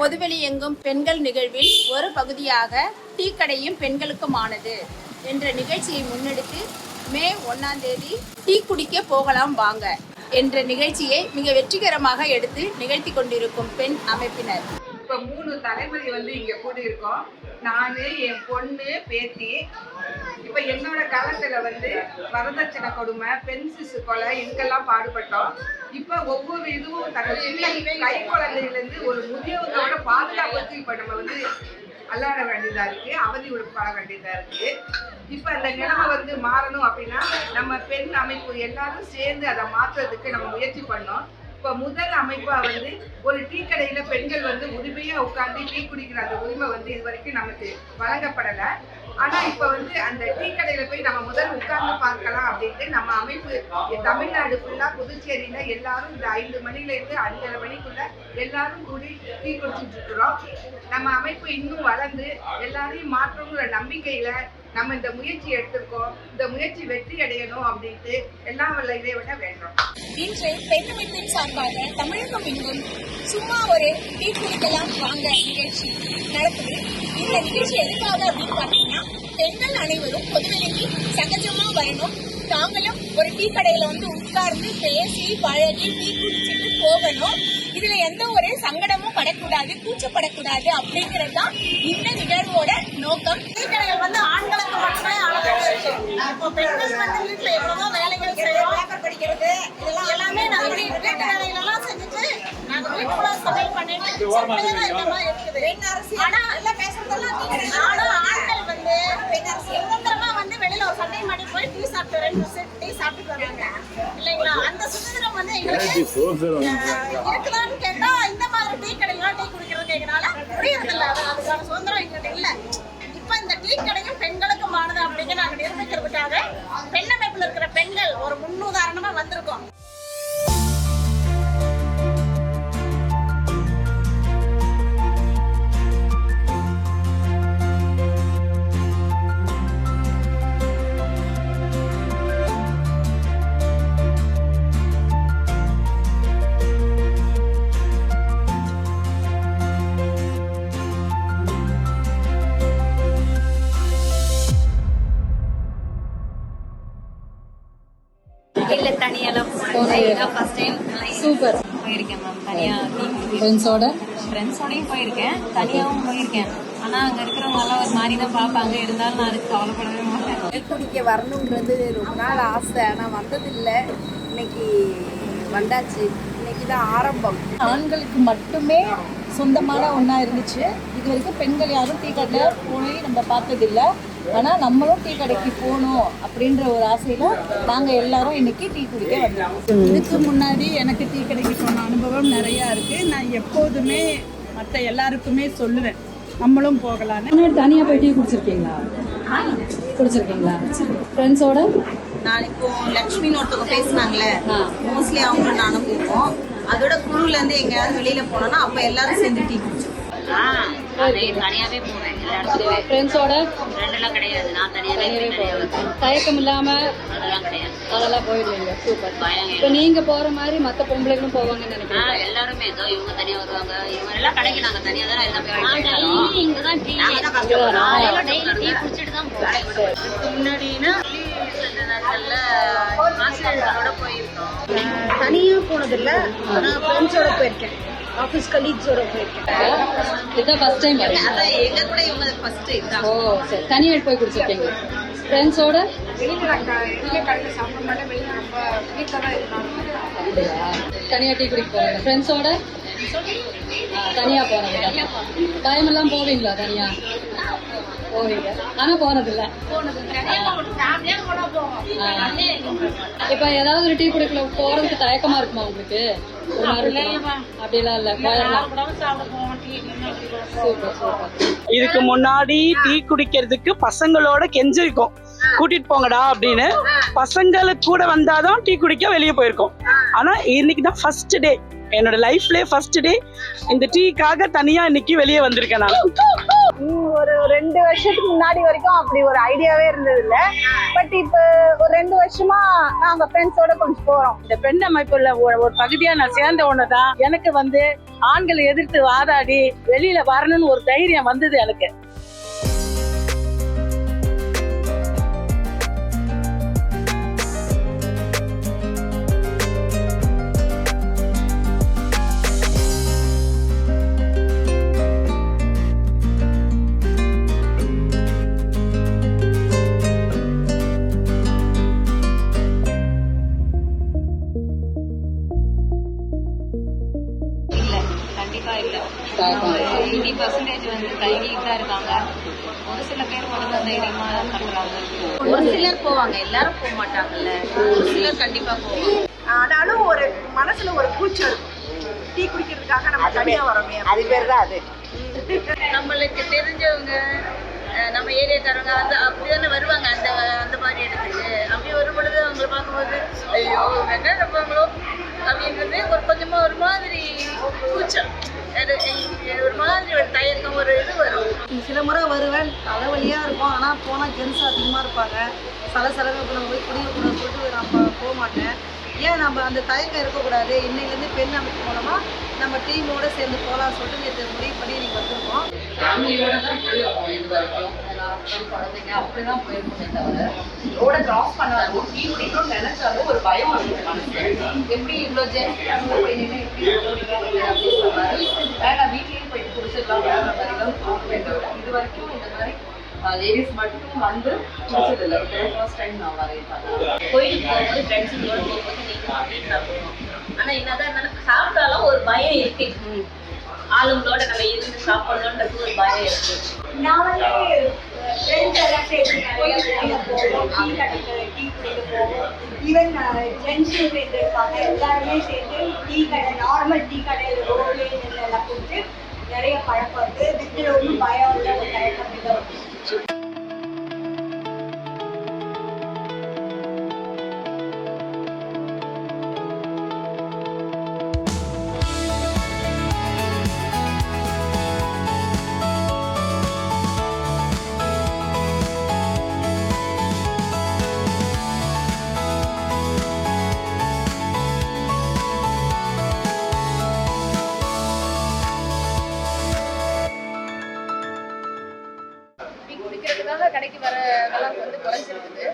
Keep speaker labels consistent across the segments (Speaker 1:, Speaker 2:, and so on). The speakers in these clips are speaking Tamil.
Speaker 1: பொதுவெளி எங்கும் பெண்கள் நிகழ்வில் ஒரு பகுதியாக டீ கடையும் பெண்களுக்குமானது என்ற நிகழ்ச்சியை முன்னெடுத்து மே 1ஆம் தேதி டீ குடிக்க போகலாம் வாங்க என்ற நிகழ்ச்சியை மிக வெற்றிகரமாக எடுத்து நிகழ்த்தி கொண்டிருக்கும் பெண் அமைப்பினர்.
Speaker 2: இப்போ 3 தலைமுறை இங்கே கூடியிருக்கோம். நான், என் பொண்ணு, பேத்தி. இப்போ என்னோட காலத்தில் வரதட்சணை கொடுமை, பெண் சிசு கொலை இதுக்கெல்லாம் பாடுபட்டோம். இப்போ ஒவ்வொரு இதுவும் சின்ன கை குழந்தையிலேருந்து ஒரு முதியவங்களோட பாதுகாப்புக்கு இப்போ நம்ம அல்லாட வேண்டியதாக இருக்குது, அவதிப்பட வேண்டியதாக இருக்குது. இப்போ அந்த நிலைமை மாறணும் அப்படின்னா நம்ம பெண் அமைப்பு எல்லாரும் சேர்ந்து அதை மாற்றுறதுக்கு நம்ம முயற்சி பண்ணோம். இப்போ முதல் அமைப்பாக ஒரு டீ கடையில் பெண்கள் உரிமையாக உட்காந்து டீ குடிக்கிற அந்த உரிமை இது வரைக்கும் நமக்கு வழங்கப்படலை. ஆனால் இப்போ அந்த டீ கடையில் போய் நம்ம முதல் உட்கார்ந்து பார்க்கலாம் அப்படின்ட்டு நம்ம அமைப்பு தமிழ்நாடு ஃபுல்லாக புதுச்சேரியில் எல்லாரும் இந்த 5 மணிலேருந்து 5:30 மணிக்குள்ள எல்லாரும் கூடி டீ குடிச்சிட்டு இருக்கிறோம். நம்ம அமைப்பு இன்னும் வளர்ந்து எல்லாரையும் மாற்றங்கிற நம்பிக்கையில் நம்ம இந்த முயற்சி எடுத்திருக்கோம். இந்த முயற்சி வெற்றி அடையணும் அப்படின்ட்டு எல்லாம் வல்ல இறைவனை வேண்டோம்.
Speaker 1: இன்று பெண் அமைப்பின் சார்பாக தமிழகம் எங்கும் சும்மா ஒரு டீ குடிக்கலாம் வாங்க நிகழ்ச்சி நடக்குது. இந்த நிகழ்ச்சி எதுக்காக அப்படின்னு பார்த்தீங்கன்னா, பெண்கள் அனைவரும் பொதுவெளிக்கு சகஜமா வரணும். நாங்களும் ஒரு டீ கடையில உட்கார்ந்து பேசி பழகி டீ குடிச்சிட்டு போகணும். இதுல எந்த ஒரு சங்கடமும் படக்கூடாது, கூச்சப்படக்கூடாது அப்படிங்கிறது தான் இந்த நிகழ்வோட நோக்கம்.
Speaker 3: டீ கடைகள் ஆண்களுக்கு மட்டுமே இப்போ பெண்கள் வீட்டுல எவ்வளவோ வேலைகள் செய்யறோம், பேப்பர் படிக்கிறது இதெல்லாம் எல்லாமே நாங்க வீட்டு வேலைகளெல்லாம் செஞ்சுட்டு நாங்க வீட்டுக்குள்ள சமையல் பண்ணிட்டு இருக்குது. ஆனா எல்லாம் பேசுறதெல்லாம் ஆண்கள் சுதந்திரமா வெளியில ஒரு சண்டை மாடி போய் டீ சாப்பிட்டு 2 டீ சாப்பிட்டு வராங்க இல்லைங்களா? அந்த சுதந்திரம் எங்களுக்கு இருக்குதான்னு கேட்டா இந்த மாதிரி டீ கடையில டீ குடிக்கிறது கேட்கறனால புரியறது இல்ல. அதுக்கான சுதந்திரம் எங்கிட்ட இல்ல. இப்ப இந்த டீ கடையும் பெண்களுக்குமானது அப்படிங்கிற நாங்க நிரூபிக்கிறதுக்காக பெண் அமைப்புல இருக்கிற பெண்கள் ஒரு முன்னுதாரணமா வந்திருக்கோம்.
Speaker 4: இல்ல தனியெல்லாம் ஃபர்ஸ்ட் டைம்
Speaker 5: சூப்பர்
Speaker 4: போயிருக்கேன் மேம். தனியா
Speaker 5: ஃப்ரெண்ட்ஸோடையும்
Speaker 4: போயிருக்கேன், தனியாவும் போயிருக்கேன். ஆனா அங்க இருக்கிறவங்க எல்லாம் ஒரு மாதிரி தான் பார்ப்பாங்க. இருந்தாலும் நான் அதுக்கு கவலைப்படவே மாட்டேன்.
Speaker 6: டீ குடிக்க வரணுன்றது ரொம்ப நாள் ஆசை, ஆனால் வந்ததில்லை. இன்னைக்கு வந்தாச்சு. இன்னைக்கு தான் ஆரம்பம்.
Speaker 5: ஆண்களுக்கு மட்டுமே சொந்தமான ஒன்றா இருந்துச்சு. இது வரைக்கும் பெண்கள் யாரும் டீ கடையில் போய் நம்ம பார்த்ததில்லை. ஆனால் நம்மளும் டீ கடைக்கு போகணும் அப்படின்ற ஒரு ஆசையில் நாங்கள் எல்லாரும் இன்னைக்கு டீ குடிக்க வந்தோம்.
Speaker 7: இதுக்கு முன்னாடி எனக்கு டீ கடைக்கு போன அனுபவம் நிறையா இருக்குது. நான் எப்போதுமே மற்ற எல்லாருக்குமே சொல்லுவேன், நம்மளும் போகலான்னு.
Speaker 5: தனியாக போய் டீ குடிச்சிருக்கீங்களா? ஃப்ரெண்ட்ஸோட?
Speaker 3: நான் இப்போ லட்சுமின்னு ஒருத்தவங்க பேசினாங்களே, மோஸ்ட்லி அவங்களும் நானும் போவோம். அதோட குழுலேருந்து எங்கேயாவது வெளியில போனோம்னா அப்போ எல்லாரும் சேர்ந்து டீ குடிச்சோம்.
Speaker 4: தனியாவே போவேன் எல்லா இடத்துலயும்.
Speaker 5: ஃப்ரெண்ட்ஸோட?
Speaker 4: ரெண்டெல்லாம் கிடையாது, நான் தனியாவே
Speaker 5: தயக்கம் இல்லாம
Speaker 4: அதெல்லாம் கிடையாது,
Speaker 5: அதெல்லாம் போயிடுவீங்க. சூப்பர்.
Speaker 4: பயம்.
Speaker 5: இப்போ நீங்க போற மாதிரி மற்ற பொம்பளைகளும் போவாங்கன்னு நினைக்கிறேன்.
Speaker 4: எல்லாருமே ஏதோ இவங்க தனியா வருவாங்க, இவங்க எல்லாம் கடைக்கு நாங்க தனியா தான் எல்லாமே இங்கதான் டீ டீ குடிச்சிட்டு தான் போவோம்.
Speaker 3: முன்னாடினா ஆசிரியர்களோட போயிருக்கோம். தனியா போனதில்லை, நான் ஃப்ரெண்ட்ஸோட போயிருக்கேன், ஆஃபீஸ் கலீக்ஸோட போயிருக்கேன்.
Speaker 5: இதுதான் ஃபர்ஸ்ட் டைம்.
Speaker 3: அதான் எங்க கூட இவங்க ஃபர்ஸ்ட் இதுதான்.
Speaker 5: ஓ சரி. தனியாக போய் குடிச்சிருக்கீங்க? ஃப்ரெண்ட்ஸோட?
Speaker 2: கடையில் சாப்பிட மாட்டேன், வெளியில் ரொம்ப வீட்டில் தான் இருந்தாங்க.
Speaker 5: தனியாக டீ குடிக்க போறீங்க? ஃப்ரெண்ட்ஸோட? தனியாக போனீங்க? டைமெல்லாம் போவீங்களா? தனியாக போவீங்க, ஆனால் போனதில்லை. இப்போ ஏதாவது ஒரு டீ குடிக்கல போறதுக்கு தயக்கமா இருக்குமா உங்களுக்கு? அப்படிலாம் இல்லை, சூப்பர் சூப்பர்.
Speaker 8: இதுக்கு முன்னாடி டீ குடிக்கிறதுக்கு பசங்களோட கெஞ்சிருக்கோம், கூட்டிட்டு போங்கடா அப்படின்னு. பசங்களுக்கு கூட வந்தாதான் டீ குடிக்க வெளியே போயிருக்கோம். ஆனா இன்னைக்கு தான் ஃபர்ஸ்ட் டே, என்னோட லைஃப்லயே ஃபர்ஸ்ட் டே இந்த டீக்காக தனியா இன்னைக்கு வெளியே வந்திருக்கேன் நான்.
Speaker 3: ஒரு 2 வருஷத்துக்கு முன்னாடி வரைக்கும் அப்படி ஒரு ஐடியாவே இருந்தது இல்ல. பட் இப்ப ஒரு 2 வருஷமா நாங்க ஃப்ரெண்ட்ஸோட கொஞ்சம் போறோம்.
Speaker 7: இந்த பெண் அமைப்புல ஒரு பகுதியா நான் சேர்ந்த ஒண்ணுதான் எனக்கு
Speaker 8: ஆண்களை எதிர்த்து வாதாடி வெளியில வரணும்னு ஒரு தைரியம் வந்தது எனக்கு.
Speaker 4: கண்டிப்பா இல்ல. 80% வந்து தைரியம் தான் இருக்காங்க. ஒரு சில பேர் மட்டும் தைரியமா பண்றாங்க. ஒரு சிலர் போவாங்க, எல்லாரும் போக மாட்டாங்கல்ல. ஒரு சிலர் கண்டிப்பா போவாங்க.
Speaker 3: ஆனாலும் ஒரு மனசுல ஒரு கூச்சல் இருக்கும். டீ குடிக்கிறதுக்காக நம்ம தனியா வரோமே, அது பேர் தான் அது.
Speaker 4: நம்மளுக்கு தெரிஞ்சவங்க நம்ம ஏரியாக்காரங்க அந்த அப்படிதானே வருவாங்க அந்த மாதிரி இடத்துக்கு. அப்படி வரும் பொழுது அவங்கள பார்க்கும்போது ஐயோ என்ன நினைப்பாங்களோ அப்படின்றது ஒரு கொஞ்சமா ஒரு மாதிரி கூச்சம், ஒரு மாதிரி ஒரு தயக்கம், ஒரு இது வரும்.
Speaker 5: சில முறை வருவேன், தலைவலியாக இருக்கும். ஆனால் போனால் ஜென்ஸ் அதிகமாக இருப்பாங்க. சலசலவை நம்ம போய் குடிக்கக்கூடாது சொல்லிட்டு நம்ம போக மாட்டேன். ஏன் நம்ம அந்த தயக்கம் இருக்கக்கூடாது, இன்னைலேருந்து பெண் அமைப்பு மூலமாக நம்ம டீமோடு சேர்ந்து போகலாம் சொல்லிட்டு நேற்று முடிவு பண்ணி நீங்கள் வந்திருக்கோம்.
Speaker 9: ஃபேமிலியோட தான் போயிருக்கோம். இது வரைக்கும் குழந்தைங்க அப்படிதான் போயிருக்கோமே தவிர ரோட கிராஸ் பண்ணாலும் டீ குடிக்கணும்னு நினைச்சாலும் ஒரு பயம் இருக்கு மனசு. எப்படி இவ்வளோ ஜென்ஸ் போய் நின்று எப்படி அப்படின்ற மாதிரி வேண்டாம் வீட்லேயே போயிட்டு குடிச்சிடலாம் அப்படின்ற மாதிரி தான் தோணுமே தவிர இது வரைக்கும் இந்த மாதிரி லேடிஸ் மட்டும் வந்து குடிச்சதில்லை. ஃபர்ஸ்ட் டைம் நான் வரேன்.
Speaker 4: கோயிலுக்கு போகும்போது ஃப்ரெண்ட்ஸுங்களோட போகும்போது நீங்கள் வீட்டில் போகணும். ஆனால் என்னதான் இருந்தாலும் சாப்பிட்டாலும் ஒரு பயம் இருக்கு. ஆளுங்களோட நம்ம இருந்து சாப்பிடணுன்றது ஒரு பயம் இருக்கு.
Speaker 3: நான் வந்து ஃப்ரெண்ட்ஸ் எல்லாம் சேர்த்து நிறைய போவோம், டீ கடைக்கு டீ குடிக்க போவோம். ஈவன் ஜென்ஸும் சேர்ந்துருக்காங்க, எல்லாருமே சேர்ந்து டீ கடை, நார்மல் டீ கடையில் ரோடு எல்லாம் கொடுத்து நிறைய பழக்கம் வந்து வீட்டில் ஒன்றும் பயம் இல்லை, ஒரு தயக்கம் இல்லை.
Speaker 10: கடைக்கு வர இதெல்லாம் வந்து குறைஞ்சிருக்குது.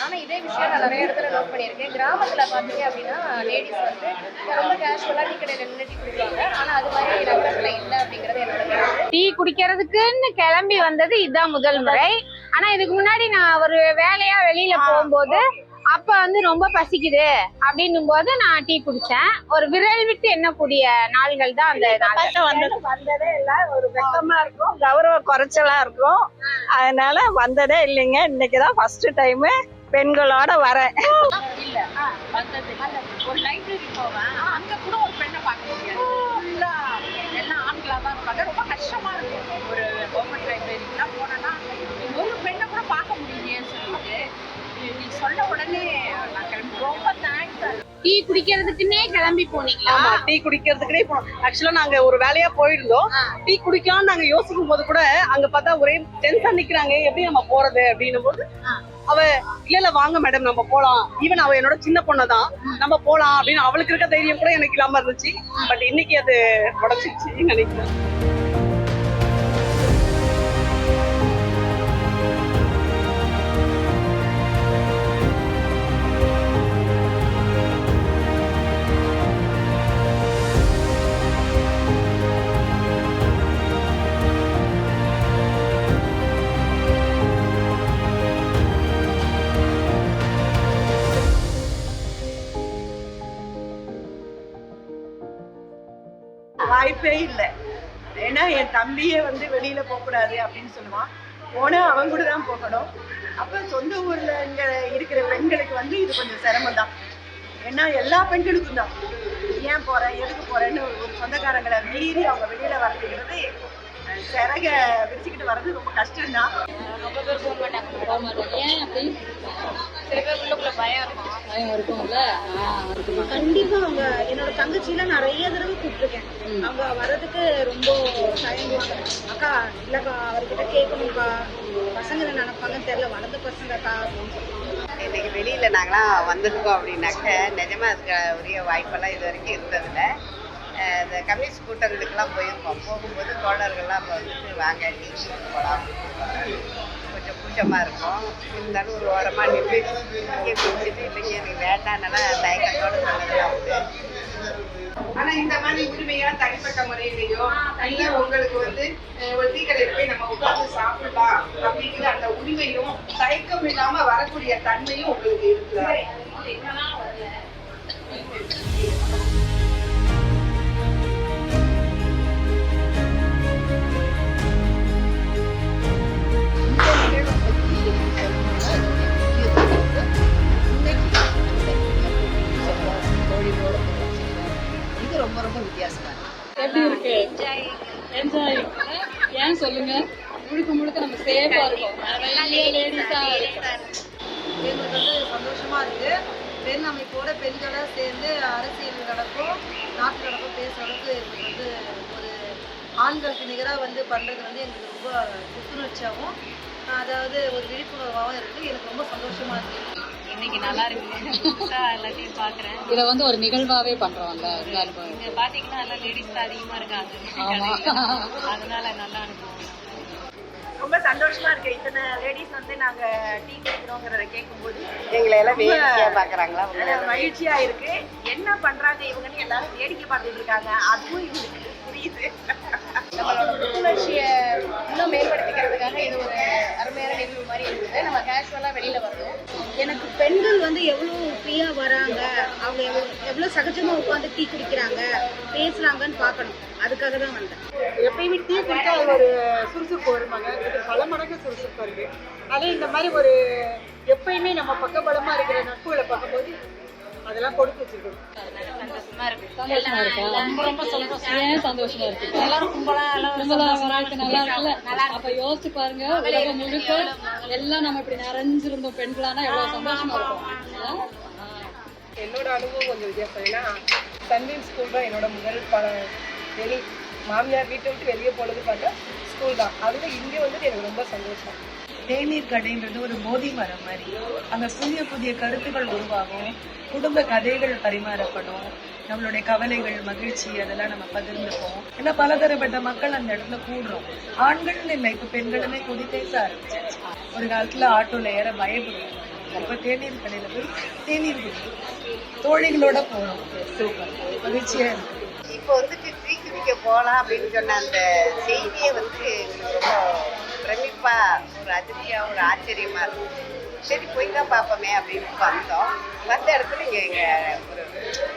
Speaker 10: ஆனால் இதே விஷயம் நான் நிறைய இடத்துல நோட் பண்ணியிருக்கேன். கிராமத்தில் பார்த்தீங்க அப்படின்னா லேடிஸ் வந்து ரொம்ப கேஷுவலாக டீ கடையில் நின்று டீ குடிப்பாங்க. ஆனால் அது மாதிரி நகரத்தில் இல்லை அப்படிங்கிறது என்னோட கருத்து.
Speaker 11: டீ குடிக்கிறதுக்குன்னு கிளம்பி வந்தது இதுதான் முதல் முறை. ஆனால் இதுக்கு முன்னாடி நான் ஒரு வேலையாக வெளியில் போகும்போது அப்போ வந்து ரொம்ப பசிக்குது அப்படின்னும் போது நான் டீ குடித்தேன். ஒரு விரல் விட்டு எண்ணக்கூடிய நாள்கள் தான் அந்த
Speaker 5: வந்ததே இல்லை, ஒரு வெக்கமா இருக்கும், கௌரவ குறைச்சலா இருக்கும். அதனால வந்ததே இல்லைங்க. இன்னைக்குதான் ஃபர்ஸ்ட் டைம் பெண்களோட வரேன்.
Speaker 10: இல்ல வந்தது ஒரு லைப்ரரி போவேன், அங்க கூட ஒரு பெண்ணை பார்க்க முடியாது. எல்லாம் ஆண்களா தான் இருப்பாங்க. ரொம்ப கஷ்டமா இருக்கும். ஒரு கவர்மெண்ட் லைப்ரரிக்கெல்லாம் போனேன்னா ஒரு பெண்ணை கூட பார்க்க முடியலையேன்னு சொல்லிட்டு நீ சொன்ன உடனே நான் கிளம்பி ரொம்ப தேங்க்ஸ்.
Speaker 11: டீ குடிக்கிறதுக்குன்னே கிளம்பி போனீங்களா?
Speaker 8: ஆமா, டீ குடிக்கிறதுக்குனே போனோம். ஆக்சுவலா நாங்க ஒரு வேலையா போயிருந்தோம். டீ குடிக்கலாம்னு நாங்க யோசிக்கும் போது கூட அங்க பார்த்தா ஒரே டென்ஷன் நிக்கிறாங்க, எப்படி நம்ம போறது அப்படின்னும் போது அவ இல்ல வாங்க மேடம் நம்ம போலாம். ஈவன் அவ என்னோட சின்ன பொண்ணுதான், நம்ம போலாம் அப்படின்னு அவளுக்கு இருக்க தைரியம் கூட எனக்கு இல்லாம இருந்துச்சு. பட் இன்னைக்கு அது உடச்சிருச்சு நினைக்கிறேன்.
Speaker 3: வாய்ப்பே இல்லை. ஏன்னா என் தம்பியே வந்து வெளியில போகக்கூடாது அப்படின்னு சொல்லுவான். போனா அவன் கூட தான் போகணும். அப்ப சொந்த ஊர்ல இங்க இருக்கிற பெண்களுக்கு வந்து இது கொஞ்சம் சிரமம் தான். ஏன்னா எல்லா பெண்களுக்கும் தான் ஏன் போறேன் எதுக்கு போறேன்னு ஒரு சொந்தக்காரங்களை மீறி அவங்க வெளியில வரதுங்கிறது சிறக விரிச்சுக்கிட்டு வர்றது ரொம்ப கஷ்டம்தான்.
Speaker 4: ரொம்ப பேர் போக மாட்டாங்க. ஏன் அப்படி? சில பேர் உள்ளுக்குள்ள பயம் இருக்கும். பயம் இருக்கும்ல.
Speaker 3: கண்டிப்பா அவங்க என்னோட தங்கச்சியெல்லாம் நிறைய தடவை கூப்பிட்டுருக்கேன். அவங்க வர்றதுக்கு ரொம்ப தயங்குவாங்க. அக்கா இல்லக்கா அவர்கிட்ட கேட்கணும்க்கா, பசங்க என்ன நினைப்பாங்கன்னு தெரியல, வளர்ந்த பசங்கக்கா அப்படின்னு சொல்லி.
Speaker 6: இன்னைக்கு வெளியில நாங்களாம் வந்திருக்கோம் அப்படின்னாக்க நிஜமா அதுக்கு உரிய வாய்ப்பெல்லாம் இது வரைக்கும் இருந்ததில்லை.
Speaker 12: இந்த கம்யூனிஸ்ட் கூட்டங்களுக்கெல்லாம் போயிருக்கோம். போகும்போது தோழர்கள்லாம் இப்போ வந்துட்டு வாங்க டீ போகலாம் கொஞ்சம் கூட்டமாக இருக்கும். இருந்தாலும் ஒரு ஓரமாக நின்று இங்கே குடிச்சிட்டு இல்லைங்க எனக்கு வேண்டாம்னால தயக்கத்தோடு சொன்னதெல்லாம் உண்டு.
Speaker 2: ஆனா இந்த மாதிரி உரிமையா தனிப்பட்ட முறையிலையோ இல்ல உங்களுக்கு வந்து ஒரு டீ கடையில போய் நம்ம உட்கார்ந்து சாப்பிடலாம் அப்படிங்கிற அந்த உரிமையும் தயக்கம் இல்லாம வரக்கூடிய தன்மையும் உங்களுக்கு இருக்குதா?
Speaker 6: இது ரொம்ப ரொம்ப வித்தியாசமா
Speaker 5: எப்படி இருக்கு? என்ஜாய். ஏன் சொல்லுங்க? முழுக்க முழுக்க நம்ம சேஃபா இருக்கோம். நிறைய லேடிஸா
Speaker 6: எங்களுக்கு வந்து சந்தோஷமா இருக்கு. பெண் அமைப்போட பெண்களை சேர்ந்து அரசியல் நடக்கும், நாட்டு நடக்கும் பேசுற அளவுக்கு எங்களுக்கு வந்து ஒரு ஆண்களுக்கு நிகராக வந்து பண்றது வந்து எங்களுக்கு ரொம்ப புத்துணர்ச்சியாகவும் அதாவது ஒரு விழிப்புணர்வாகவும் இருக்கு. எனக்கு ரொம்ப சந்தோஷமா இருக்கு.
Speaker 9: இன்னைக்கு நல்லா இருக்கு. புதுசா எல்லாத்தையும் பாக்குறேன்.
Speaker 5: இதை வந்து ஒரு நிகழ்வாவே பண்றோம்ல.
Speaker 9: இங்க பாத்தீங்கன்னா எல்லாம் லேடிஸ் தான் அதிகமா இருக்காங்க. அதனால நல்லா அனுபவம்.
Speaker 3: ரொம்ப சந்தோஷமா இருக்கு. இத்தனை லேடிஸ் வந்து நாங்க டீ குடிக்கிறோங்கிறத கேட்கும்போது
Speaker 12: எங்களை எல்லாம் வேடிக்கையா பாக்குறாங்களா?
Speaker 3: மகிழ்ச்சியா இருக்கு. என்ன பண்றாங்க இவங்கன்னு எல்லாரும் வேடிக்கை பார்த்துட்டு இருக்காங்க. அதுவும் இவங்களுக்கு புரியுது.
Speaker 6: நம்மளோட புத்துணர்ச்சியை இன்னும் மேம்படுத்திக்கிறதுக்காக இது ஒரு அருமையான நிகழ்வு மாதிரி இருக்குது. நம்ம கேஷுவலாக வெளியில் வர்றோம்.
Speaker 3: எனக்கு பெண்கள் வந்து எவ்வளோ ஃப்ரீயாக வராங்க, அவங்க எவ்வளோ சகஜமாக உட்காந்து டீ குடிக்கிறாங்க, பேசுகிறாங்கன்னு பார்க்கணும். அதுக்காக தான் வந்தேன்.
Speaker 13: எப்பயுமே டீ குடிச்சா அது ஒரு சுறுசுறுப்பு வருவாங்க. இது பல மடங்கு சுறுசுறுப்பு இருக்கு. அதே இந்த மாதிரி ஒரு எப்பயுமே நம்ம பக்கபலமாக இருக்கிற நட்புகளை பார்க்கும்போது அதெல்லாம் கொடுத்து வச்சிருக்கோம்.
Speaker 9: சந்தோஷமா இருக்கு.
Speaker 5: சந்தோஷமா இருக்கா? ரொம்ப ரொம்ப சந்தோஷம். ஏன் சந்தோஷமா இருக்கு?
Speaker 3: எல்லாரும் கும்பலா
Speaker 5: வராக்கு நல்லா இருக்குல்ல? அப்ப யோசிச்சு பாருங்க, உலகம் முழுக்க எல்லாம் நம்ம இப்படி நிறைஞ்சிருந்தோம் பெண்களானா எவ்வளவு சந்தோஷமா இருக்கும்.
Speaker 13: என்னோட அனுபவம் கொஞ்சம் வித்தியாசம். ஏன்னா சன்வீல் ஸ்கூல் தான் என்னோட முதல் வெளி மாமியார் வீட்டை விட்டு வெளியே போனது பார்த்தா ஸ்கூல் தான். அதில் இங்கே வந்துட்டு எனக்கு ரொம்ப சந்தோஷம்.
Speaker 6: தேநீர் கடைன்றது ஒரு போதி மரம் மாதிரி. அங்கே புதிய புதிய கருத்துக்கள் உருவாகும், குடும்ப கதைகள் பரிமாறப்படும், நம்மளுடைய கவலைகள் மகிழ்ச்சி அதெல்லாம் நம்ம பகிர்ந்துப்போம். ஏன்னா பலதரப்பட்ட மக்கள் அந்த இடத்துல கூடுறோம். ஆண்கள்னு இல்லை, இப்போ பெண்களுமே கூடி பேச ஆரம்பிச்சாச்சு. ஒரு காலத்தில் ஆட்டோவில் ஏற பயப்படுவோம். இப்போ தேநீர் கடையில் போய் தேநீர் குடி தோழிகளோட போகிறோம். சூப்பர், மகிழ்ச்சியாக இருக்கு.
Speaker 12: இப்போ வந்துட்டு டீ குடிக்க போகலாம் அப்படின்னு சொன்ன அந்த செய்தியே வந்து எங்களுக்கு ரொம்ப பிரமிப்பா, ஒரு அதிர்ச்சியா, ஒரு ஆச்சரியமா இருந்துச்சு. சரி போய் தான் பார்ப்போமே அப்படின்னு வந்தோம். வந்த இடத்துல இங்கே ஒரு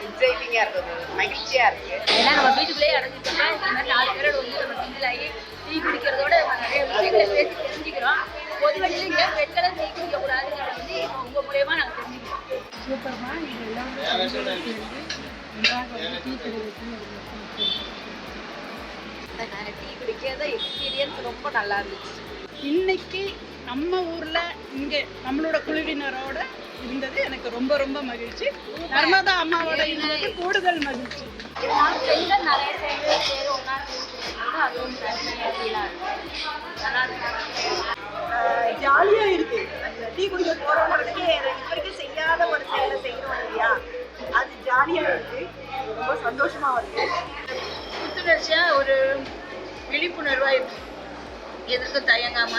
Speaker 12: எக்ஸைட்டிங்காக இருக்குது, ஒரு மகிழ்ச்சியாக இருக்குது.
Speaker 4: ஏன்னா நம்ம வீட்டுக்குள்ளேயே அடைஞ்சிட்டோம்னா இந்த மாதிரி 4 பேரோட வந்து நம்ம மிங்கிள் ஆகி டீ குடிக்கிறதோட நம்ம நிறைய விஷயங்களை பேசி தெரிஞ்சுக்கிறோம். பொது வழியில் ஏன் பெண்களை டீ குடிக்கக்கூடாதுங்கிறத வந்து இப்போ உங்கள் மூலயமா நாங்கள் தெரிஞ்சுக்கிறோம்.
Speaker 7: சூப்பர்மா. இது எல்லாமே
Speaker 3: டீ குடிக்கிறத எக்ஸ்பீரியன்ஸ் ரொம்ப நல்லா இருந்துச்சு.
Speaker 7: இன்னைக்கு நம்ம ஊர்ல இங்க நம்மளோட குழுவினரோட இருந்தது எனக்கு ரொம்ப ரொம்ப மகிழ்ச்சி. நர்மதா அம்மாவோட இருந்தது கூடுதல் மகிழ்ச்சி.
Speaker 11: பெண்கள் நிறைய பேர் ஒன்றா அது ஒரு ஃபீலாக
Speaker 3: ஜாலியா இருக்கு. அந்த டீ குடிக்க போறவங்களுக்கு இது வரைக்கும் செய்யாத ஒரு செயலை செய்யணும் இல்லையா, அது ஜாலியா இருக்கு. ரொம்ப சந்தோஷமா இருக்கு.
Speaker 4: புத்துணர்ச்சியாக ஒரு விழிப்புணர்வாக இருக்கு. எதுக்கும் தயங்காம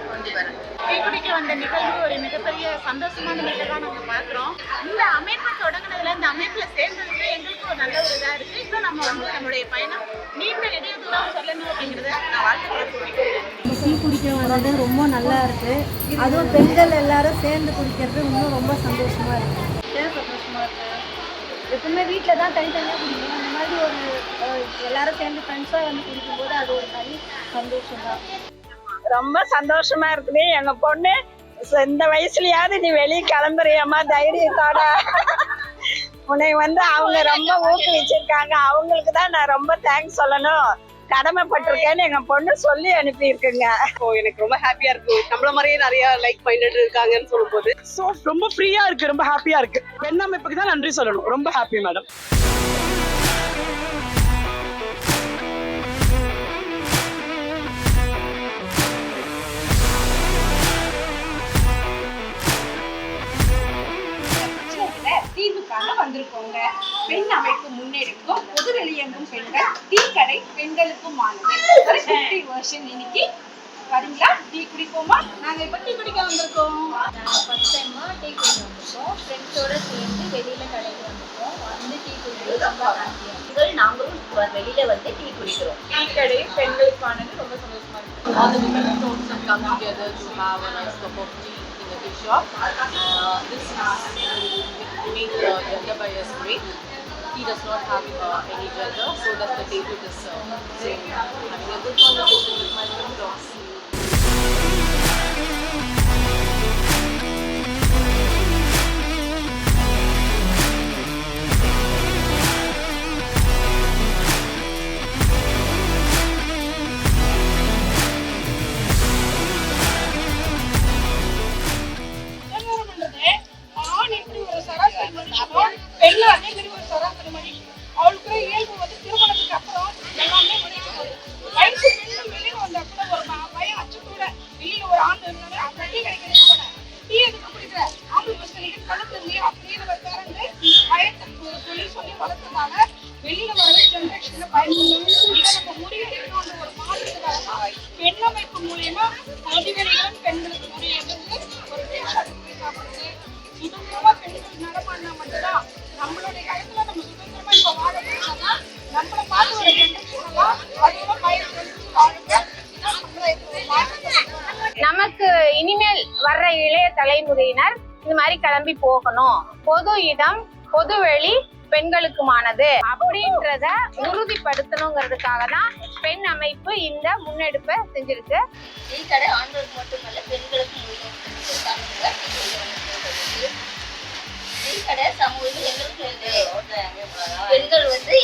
Speaker 4: கொண்டு வரேன்.
Speaker 3: டீ குடிக்க வந்த நிகழ்வு ஒரு மிகப்பெரிய சந்தோஷமான நிகழ்வாக நாங்கள் பார்க்குறோம். இந்த அமைப்பை தொடங்கினதுல, இந்த அமைப்பில் சேர்ந்ததுக்கு எங்களுக்கு ஒரு நல்ல ஒரு இதாக இருக்குது. இன்னும் நம்ம வந்து நம்மளுடைய பயணம் நீண்ட நெடிய தூரம் சொல்லணும் அப்படிங்கிறத நான் வாழ்த்துக்கிறேன்.
Speaker 5: டீ குடிக்க வர்றது ரொம்ப நல்லா இருக்கு. அதுவும் பெண்கள் எல்லாரும் சேர்ந்து குடிக்கிறது இன்னும் ரொம்ப சந்தோஷமா இருக்கு.
Speaker 3: ஏன் சந்தோஷமா இருக்கு?
Speaker 5: எப்பவுமே வீட்டில் தான் தனித்தனியாக குடிக்கணும். அந்த மாதிரி ஒரு எல்லாரும் சேர்ந்து ஃப்ரெண்ட்ஸாக வந்து குடிக்கும்போது அது ஒரு தனி சந்தோஷம் தான்.
Speaker 8: ரொம்ப சந்தோஷமா இருக்குது. எங்க பொண்ணு இந்த வயசுலயாவது நீ வெளியே கிளம்புறியம்மா தைரியத்தோட. உன்னை வந்து அவங்க ரொம்ப ஊக்குவிச்சிருக்காங்க. அவங்களுக்கு தான் நான் ரொம்ப தேங்க்ஸ் சொல்லணும், கடமைப்பட்டிருக்கேன்னு எங்க பொண்ணு சொல்லி அனுப்பி இருக்குங்க.
Speaker 13: எனக்கு ரொம்ப ஹாப்பியா இருக்கு. நம்மள மாதிரியே நிறைய லைக் மைண்டட் இருக்காங்கன்னு சொல்லும்போது
Speaker 8: ரொம்ப ஃப்ரீயா இருக்கு, ரொம்ப ஹாப்பியா இருக்கு. பெண் அமைப்புக்கு தான் நன்றி சொல்லணும். ரொம்ப ஹாப்பி மேடம்.
Speaker 2: தீர்வுக்காக
Speaker 1: வந்திருக்கோங்க. பெண் அமைப்பு முன்னெடுக்கும் பொது வெளியெங்கும் பெண்கள் டீ கடை பெண்களுக்குமானது ஒரு குட்டி வெர்ஷன். இன்னைக்கு வரீங்களா? டீ குடிப்போமா? நாங்க இப்ப டீ குடிக்க வந்திருக்கோம்.
Speaker 11: ஃபர்ஸ்ட் டைமா டீ குடிக்க வந்திருக்கோம். ஃப்ரெண்ட்ஸோட சேர்ந்து வெளியில கடைக்கு வந்திருக்கோம். வந்து டீ குடிக்கிறது ரொம்ப ஹாப்பியா. நாங்களும் வெளியில வந்து டீ குடிக்கிறோம்.
Speaker 10: டீ கடை பெண்களுக்கானது ரொம்ப சந்தோஷமா இருக்கு. All the women folks have come together to have a nice cup of tea in a tea shop. This is make gender bias break. Tea does not have any gender, so that the table is so having a good conversation with my friends.
Speaker 1: பெண்ணு அதே மாதிரி ஒரு சராசரி மணி அவளுக்கு இயல்பு வந்து திருமணத்துக்கு அப்புறம் எல்லாமே முடிச்சுக்கணும். வயசு பெண்கள் வெளியில வந்தா கூட ஒரு பயம் அச்சத்தோட வெளியில ஒரு ஆண் இருந்தாலும் அந்த டீ கிடைக்கிறது கூட டீ எதுக்கு குடிக்கிற ஆம்பளை பசங்களுக்கு கலந்துருந்தே அப்படின்னு ஒரு பேரண்டு பயத்தை சொல்லி வளர்த்ததால வெளியில வர ஜென்ரேஷன்ல பயன்படுத்தணும். இதை நம்ம முறியடிக்கணும்ன்ற ஒரு மாற்றத்துக்காக பெண் அமைப்பு மூலியமா மதிவெளிகளும் பெண்களுக்கு முறியடிக்கிறது ஒரு பேச்சு சாப்பிடுறது சுதந்திரமா பெண்கள் நடமாடினா மட்டும்தான் நம்மளுடைய காலத்துல நம்ம சுதந்திரமா இப்ப வாழ முடியாதான் நம்மளை பார்த்து ஒரு ஜென்ரேஷன் எல்லாம் அதெல்லாம் பயன்படுத்தி வாழுங்க.
Speaker 11: நமக்கு இனிமேல் வர்ற இளைய தலைமுறையினர் இந்த மாதிரி கிளம்பி போகணும். பொது இடம் பொது வெளி பெண்களுக்குமானது அப்படின்றத உறுதிப்படுத்தணுங்கிறதுக்காக தான் பெண் அமைப்பு இந்த முன்னெடுப்பை செஞ்சிருக்கு.
Speaker 14: டீ கடை ஆண்களுக்கு மட்டுமல்ல பெண்களுக்கும் டீ கடை சமூகத்தில் எங்களுக்கு பெண்கள் வந்து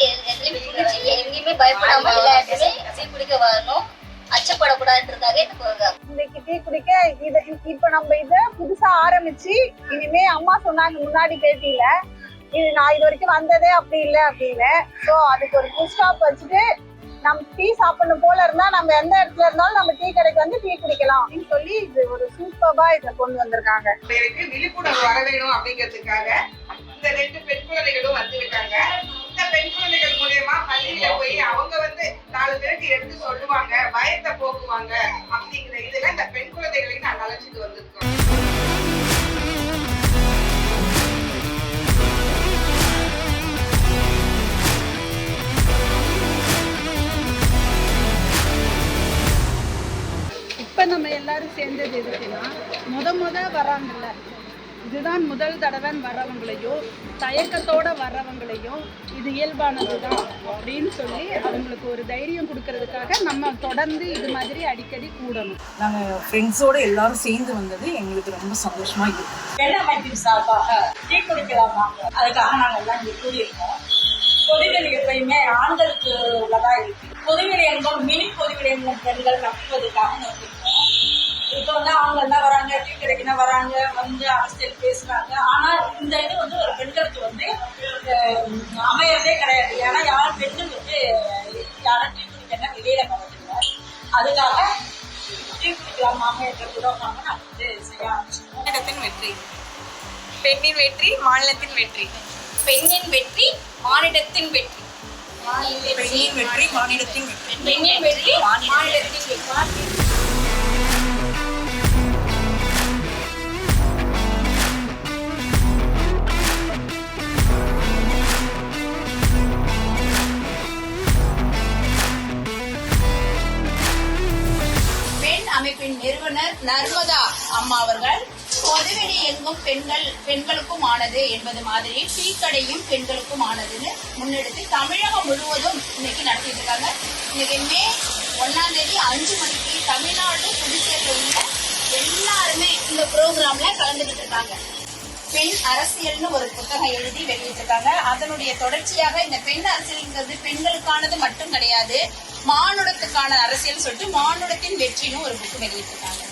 Speaker 14: எங்கேயுமே பயப்படாம எல்லாருமே டீ குடிக்க வரணும், அச்சப்படக்கூடாதுன்றதுக்காக இந்த ப்ரோக்ராம்.
Speaker 3: இன்னைக்கு டீ குடிக்க இது இப்ப நம்ம இதை புதுசா ஆரம்பிச்சு இனிமே அம்மா சொன்னாங்க முன்னாடி கேட்டீல இது நான் இது வரைக்கும் வந்ததே அப்படி இல்லை அப்படின்னு. ஸோ அதுக்கு ஒரு ஃபுல் ஸ்டாப் வச்சுட்டு நம்ம டீ சாப்பிடணும் போல இருந்தா நம்ம எந்த இடத்துல இருந்தாலும் நம்ம டீ கடைக்கு வந்து டீ குடிக்கலாம் அப்படின்னு சொல்லி இது ஒரு சூப்பர்பா இதை கொண்டு வந்திருக்காங்க.
Speaker 2: விழிப்புணர்வு வர வேணும் அப்படிங்கிறதுக்காக இந்த 2 பெண் குழந்தைகளும் வந்திருக்காங்க. இந்த பெண் குழந்தைகள் மூலமா பள்ளியில போய் அவங்க வந்து 4 பேருக்கு எடுத்து சொல்லுவாங்க, பயத்தை போக்குவாங்க அப்படிங்கிற இதுல இந்த பெண் குழந்தைகளையும் நாங்க அழைச்சிட்டு வந்திருக்கோம்.
Speaker 7: இப்போ நம்ம எல்லாரும் சேர்ந்தது எதுக்குன்னா முத வராங்கல்ல, இதுதான் முதல் தடவைன்னு வர்றவங்களையும் தயக்கத்தோட வர்றவங்களையும் இது இயல்பானது தான் அப்படின்னு சொல்லி அவங்களுக்கு ஒரு தைரியம் கொடுக்கறதுக்காக நம்ம தொடர்ந்து இது மாதிரி அடிக்கடி கூடணும்.
Speaker 8: நாங்கள் ஃப்ரெண்ட்ஸோடு எல்லாரும் சேர்ந்து வந்தது எங்களுக்கு ரொம்ப சந்தோஷமாக இருக்கும்.
Speaker 5: பெண் அமைப்பின் சார்பாக டீ குடிக்கலாமா அதுக்காக நாங்கள் எல்லாம் இங்கே கூடியிருக்கோம். பொதுவெளி எப்பயுமே ஆண்களுக்கு உள்ளதா இருக்கு. பொதுவெளி என்போம் மினி பொதுவெளி என்போம் பெண்கள் கற்றுவதற்காக நோக்கிருக்கோம். இப்போ வந்து அவங்க என்ன வராங்க, டீ கடைக்குன்னா வராங்க, வந்து அரசியல் பேசுறாங்க. ஆனா இந்த இது வந்து ஒரு பெண்களுக்கு வந்து அமையறதே கிடையாது. ஏன்னா யாரும் பெண்கள் வந்து யாரும் டீ குடிக்கன்னா வெளியில வரதில்லை. அதுக்காக டீ குடிக்கலாமா என்ற புரோகிராம நாங்கள் வந்து செய்ய ஆரம்பிச்சிருக்கோம்.
Speaker 1: மாநிலத்தின் வெற்றி, பெண்ணின் வெற்றி மாநிலத்தின் வெற்றி, பெண்ணின் வெற்றி மாநிலத்தின் வெற்றி, பெண்ணின் வெற்றி மாநிலத்தின் வெற்றி, பெண்ணின் வெற்றி மாநிலத்தின் வெற்றி. அமைப்பின் நிறுவனர் நர்மதா அம்மா அவர்கள் பொதுவெளி எங்கும் பெண்களுக்கும் ஆனது என்பது மாதிரி டீ கடையும் பெண்களுக்கும் ஆனதுன்னு முன்னெடுத்து தமிழகம் முழுவதும் இன்னைக்கு நடத்திட்டு இருக்காங்க. இன்னைக்கு மே 1ஆம் தேதி 5 மணிக்கு தமிழ்நாடு புதுச்சேரியில் உள்ள எல்லாருமே இந்த ப்ரோக்ராம்ல கலந்துகிட்டு இருக்காங்க. பெண் அரசியல்னு ஒரு புத்தகம் எழுதி வெளியிட்டிருக்காங்க. அதனுடைய தொடர்ச்சியாக இந்த பெண் அரசியல்ங்கிறது பெண்களுக்கானது மட்டும் கிடையாது, மானுடத்துக்கான அரசியல் சொல்லிட்டு மானுடத்தின் வெற்றின்னு ஒரு புக் வெளியிட்டிருக்காங்க.